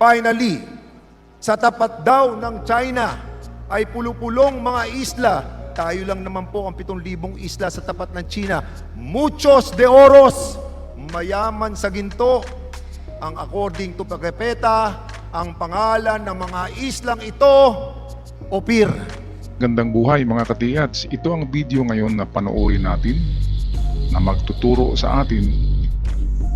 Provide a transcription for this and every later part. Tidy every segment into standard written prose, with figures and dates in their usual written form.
finally, sa tapat daw ng China ay pulupulong mga isla. Tayo lang naman po ang 7,000 isla sa tapat ng China. Muchos de oros, mayaman sa ginto. Ang according to Pagkapeta, ang pangalan ng mga islang ito, OPHIR. Gandang buhay mga katiyats, ito ang video ngayon na panoorin natin na magtuturo sa atin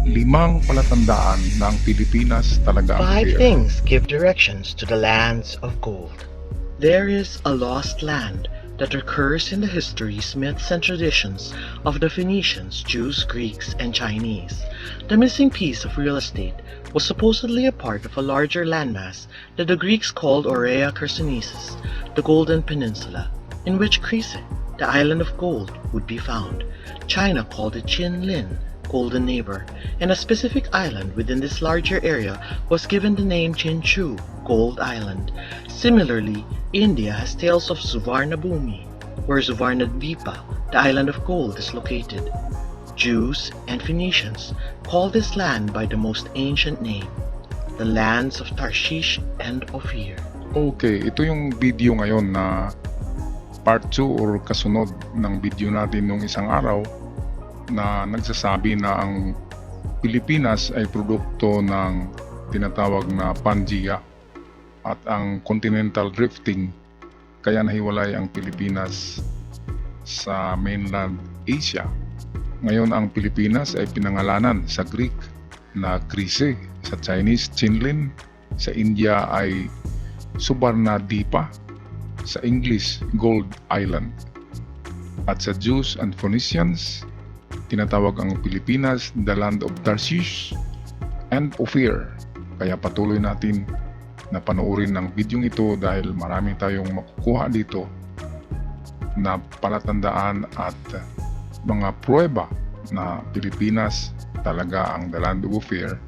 5 palatandaan na ang Pilipinas talaga ang 5 OPHIR. things give directions to the lands of gold. There is a lost land that recurs in the histories, myths, and traditions of the Phoenicians, Jews, Greeks, and Chinese. The missing piece of real estate was supposedly a part of a larger landmass that the Greeks called Aurea Chersonesus, the Golden Peninsula, in which Crete, the island of gold, would be found. China called it Chinlin, Golden Neighbor, and a specific island within this larger area was given the name Chinchu, Gold Island. Similarly, India has tales of Suvarnabhumi, where Suvarnadvipa, the island of gold, is located. Jews and Phoenicians call this land by the most ancient name, the lands of Tarshish and Ophir. Okay, ito yung video ngayon na part 2 or kasunod ng video natin nung isang araw na nagsasabi na ang Pilipinas ay produkto ng tinatawag na Pangea at ang continental drifting, kaya nahiwalay ang Pilipinas sa mainland Asia. Ngayon ang Pilipinas ay pinangalanan sa Greek na Crete, sa Chinese Chinlin, sa India ay Suvarnadvipa, sa English Gold Island, at sa Jews and Phoenicians tinatawag ang Pilipinas the land of Tarshish and Ophir. Kaya patuloy natin na panoorin ng video ito dahil marami tayong makukuha dito na palatandaan at mga pruweba na Pilipinas talaga ang the land of Ophir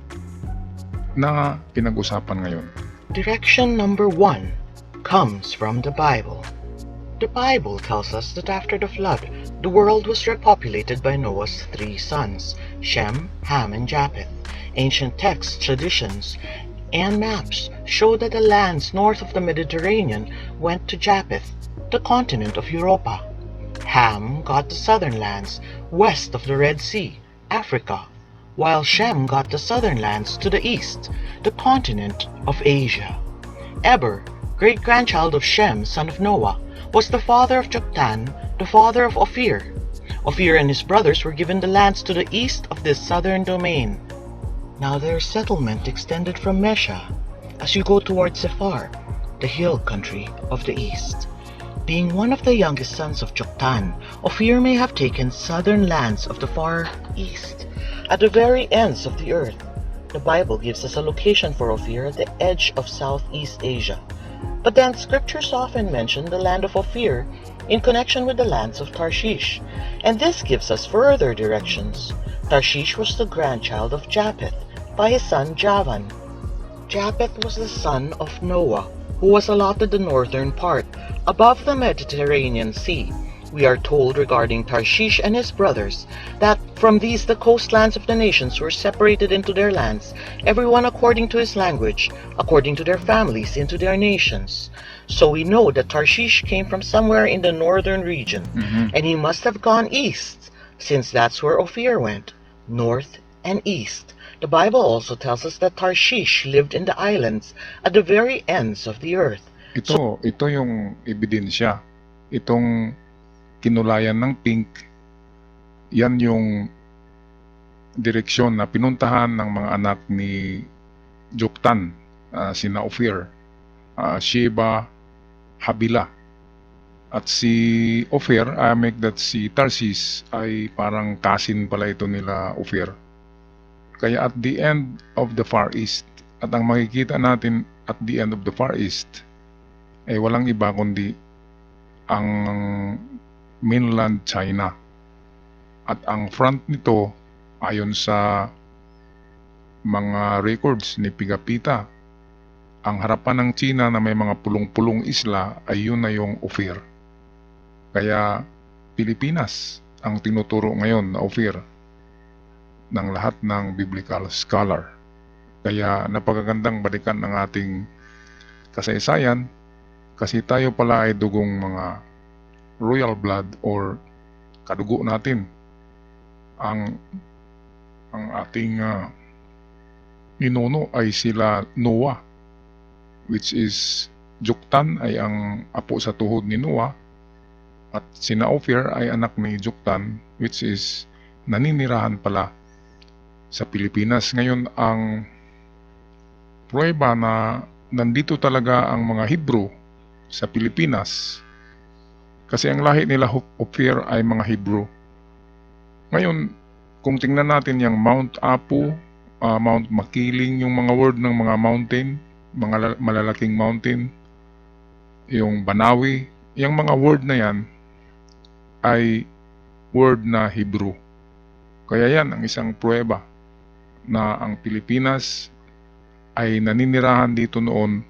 na pinag-usapan ngayon. Direction number 1 comes from the Bible. The Bible tells us that after the flood, the world was repopulated by Noah's 3 sons, Shem, Ham, and Japheth. Ancient texts, traditions, and maps show that the lands north of the Mediterranean went to Japheth, the continent of Europa. Ham got the southern lands west of the Red Sea, Africa, while Shem got the southern lands to the east, the continent of Asia. Eber, great-grandchild of Shem, son of Noah, was the father of Joktan, the father of Ophir. Ophir and his brothers were given the lands to the east of this southern domain. Now their settlement extended from Mesha as you go towards Sephar, the hill country of the east. Being one of the youngest sons of Joktan, Ophir may have taken southern lands of the far east, at the very ends of the earth. The Bible gives us a location for Ophir at the edge of Southeast Asia. But then scriptures often mention the land of Ophir in connection with the lands of Tarshish, and this gives us further directions. Tarshish was the grandchild of Japheth by his son Javan. Japheth was the son of Noah, who was allotted the northern part, above the Mediterranean Sea. We are told regarding Tarshish and his brothers that from these the coastlands of the nations were separated into their lands, everyone according to his language, according to their families, into their nations. So we know that Tarshish came from somewhere in the northern region, and he must have gone east, since that's where Ophir went, north and east. The Bible also tells us that Tarshish lived in the islands at the very ends of the earth. Ito yung ebidensya. Itong kinulayan ng pink, yan yung direksyon na pinuntahan ng mga anak ni Joktan, sina Ophir, Sheba, Habila. At si Ophir, make that si Tarsis ay parang cousin pala ito nila Ophir. Kaya at the end of the Far East, at ang makikita natin at the end of the Far East, ay walang iba kundi ang mainland China. At ang front nito, ayon sa mga records ni Pigapita, ang harapan ng China na may mga pulong-pulong isla ay yun na yung Ophir. Kaya Pilipinas ang tinuturo ngayon na Ophir ng lahat ng biblical scholar. Kaya napakagandang balikan ng ating kasaysayan kasi tayo pala ay dugong mga royal blood or kadugo natin. Ang ating ninuno ay sila Noah, which is Joktan ay ang apo sa tuhod ni Noah, at sina OPHIR ay anak ni Joktan, which is naninirahan pala sa Pilipinas. Ngayon, ang pruweba na nandito talaga ang mga Hebrew sa Pilipinas, kasi ang lahi nila OPHIR ay mga Hebrew. Ngayon, kung tingnan natin yung Mount Apu, Mount Makiling, yung mga word ng mga mountain, mga malalaking mountain, yung Banawi, yung mga word na yan ay word na Hebrew. Kaya yan ang isang pruweba na ang Pilipinas ay naninirahan dito noon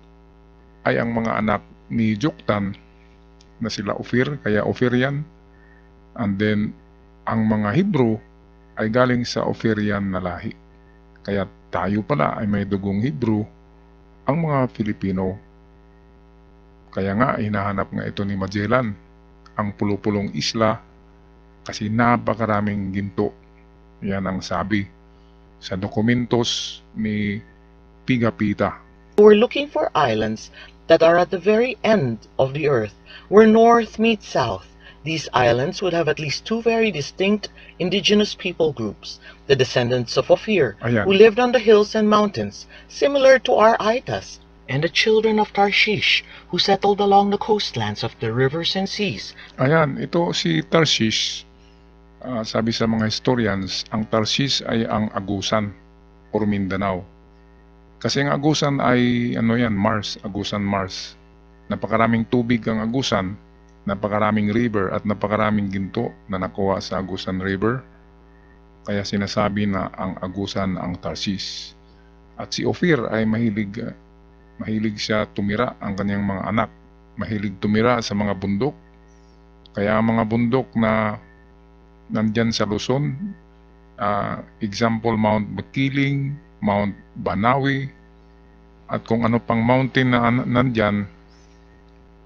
ay ang mga anak ni Joktan na sila OPHIR, kaya OPHIR yan. And then ang mga Hebrew ay galing sa OPHIRian na lahi. Kaya tayo pala ay may dugong Hebrew, ang mga Filipino. Kaya nga hinahanap nga ito ni Magellan, ang pulo-pulong isla, kasi napakaraming ginto. Yan ang sabi sa dokumentos ni Pigapita. We're looking for islands that are at the very end of the earth, where north meets south. These islands would have at least two very distinct indigenous people groups, the descendants of OPHIR, Ayan. who lived on the hills and mountains, similar to our Aitas, and the children of Tarshish, who settled along the coastlands of the rivers and seas. Ayan, ito si Tarshish. Sabi sa mga historians, ang Tarshish ay ang Agusan or Mindanao. Kasi ang Agusan ay Mars, Agusan Mars. Napakaraming tubig ang Agusan, napakaraming river at napakaraming ginto na nakuha sa Agusan River. Kaya sinasabi na ang Agusan ang Tarshish. At si OPHIR ay mahilig siya tumira, ang kanyang mga anak. Mahilig tumira sa mga bundok. Kaya ang mga bundok na nandyan sa Luzon, example Mount Makiling, Mount Banawi, at kung ano pang mountain na nandyan,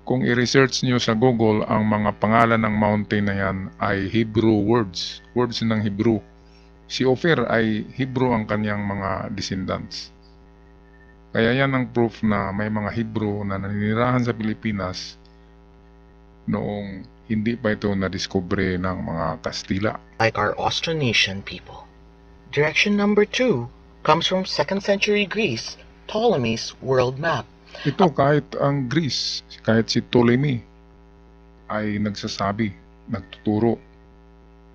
kung i-research nyo sa Google, ang mga pangalan ng mountain na yan ay Hebrew words ng Hebrew. Si OPHIR ay Hebrew ang kanyang mga descendants. Kaya yan ang proof na may mga Hebrew na naninirahan sa Pilipinas noong hindi pa ito na-discover ng mga Kastila. Like our Austronesian people. Direction number 2 comes from 2nd century Greece, Ptolemy's world map. Ito kahit ang Greece, kahit si Ptolemy ay nagtuturo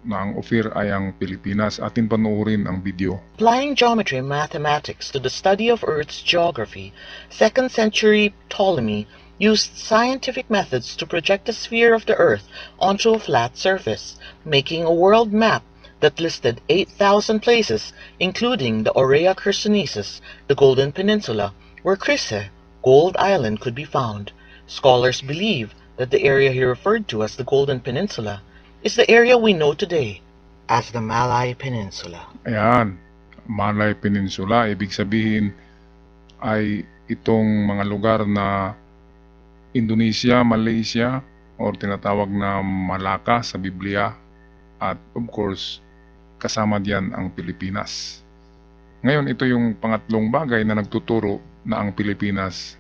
na ang OPHIR ay ang Pilipinas. Atin panoorin ang video. Applying geometry and mathematics to the study of Earth's geography, 2nd century Ptolemy used scientific methods to project the sphere of the Earth onto a flat surface, making a world map that listed 8,000 places, including the Aurea Chersonesus, the Golden Peninsula, where Chryse, Gold Island, could be found. Scholars believe that the area he referred to as the Golden Peninsula is the area we know today as the Malay Peninsula. Ayan, Malay Peninsula, ibig sabihin ay itong mga lugar na Indonesia, Malaysia, or tinatawag na Malacca sa Biblia, at of course, kasama diyan ang Pilipinas. Ngayon, ito yung pangatlong bagay na nagtuturo na ang Pilipinas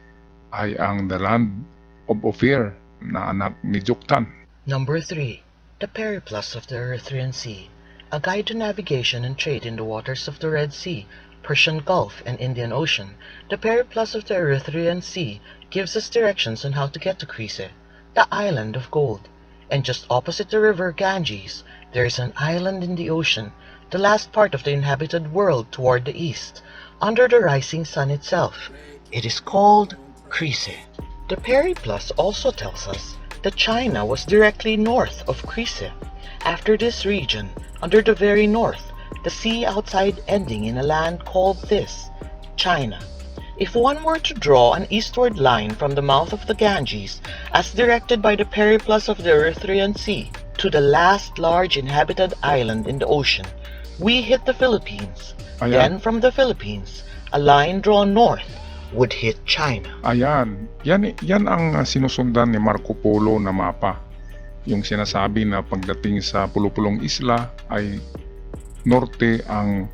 ay ang the land of OPHIR na anak ni Joktan. Number 3. The Periplus of the Erythraean Sea, a guide to navigation and trade in the waters of the Red Sea, Persian Gulf, and Indian Ocean. The Periplus of the Erythraean Sea gives us directions on how to get to Chryse, the island of gold. And just opposite the river Ganges, there is an island in the ocean, the last part of the inhabited world toward the east, under the rising sun itself. It is called Chryse. The Periplus also tells us that China was directly north of Chryse. After this region, under the very north, the sea outside ending in a land called this, China. If one were to draw an eastward line from the mouth of the Ganges, as directed by the Periplus of the Erythraean Sea, to the last large inhabited island in the ocean, we hit the Philippines. Ayan. Then from the Philippines, A line drawn north would hit China. Ayan, yan ang sinusundan ni Marco Polo na mapa. Yung sinasabi na pagdating sa pulupulong isla ay norte ang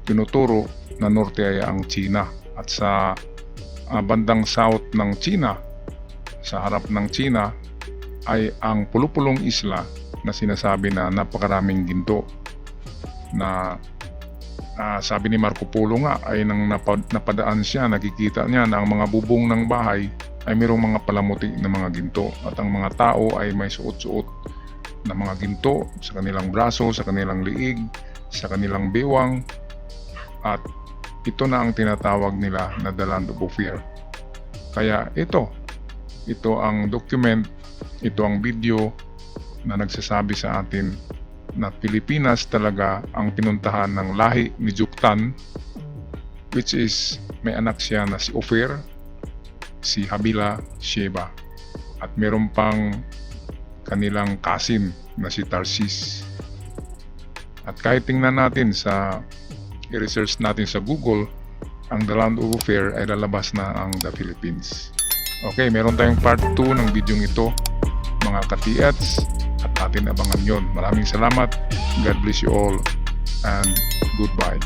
tinuturo, na norte ay ang China. At sa bandang south ng China, sa harap ng China, ay ang pulupulong isla na sinasabi na napakaraming ginto. Na sabi ni Marco Polo nga ay nang napadaan siya, nakikita niya na ang mga bubong ng bahay ay mayroong mga palamuti na mga ginto, at ang mga tao ay may suot-suot na mga ginto sa kanilang braso, sa kanilang liig, sa kanilang bewang, at ito na ang tinatawag nila na the land of OPHIR. Kaya ito ang document, ito ang video na nagsasabi sa atin na Pilipinas talaga ang pinuntahan ng lahi ni Juktan, which is may anak siya na si OPHIR, si Habila, Sheba, at meron pang kanilang cousin na si Tarsis. At kahit tingnan natin sa i-research natin sa Google, ang the land of OPHIR ay lalabas na ang the Philippines. Okay, meron tayong part 2 ng video ito, mga ka-TETs, at atin abangan yon. Maraming salamat. God bless you all and goodbye.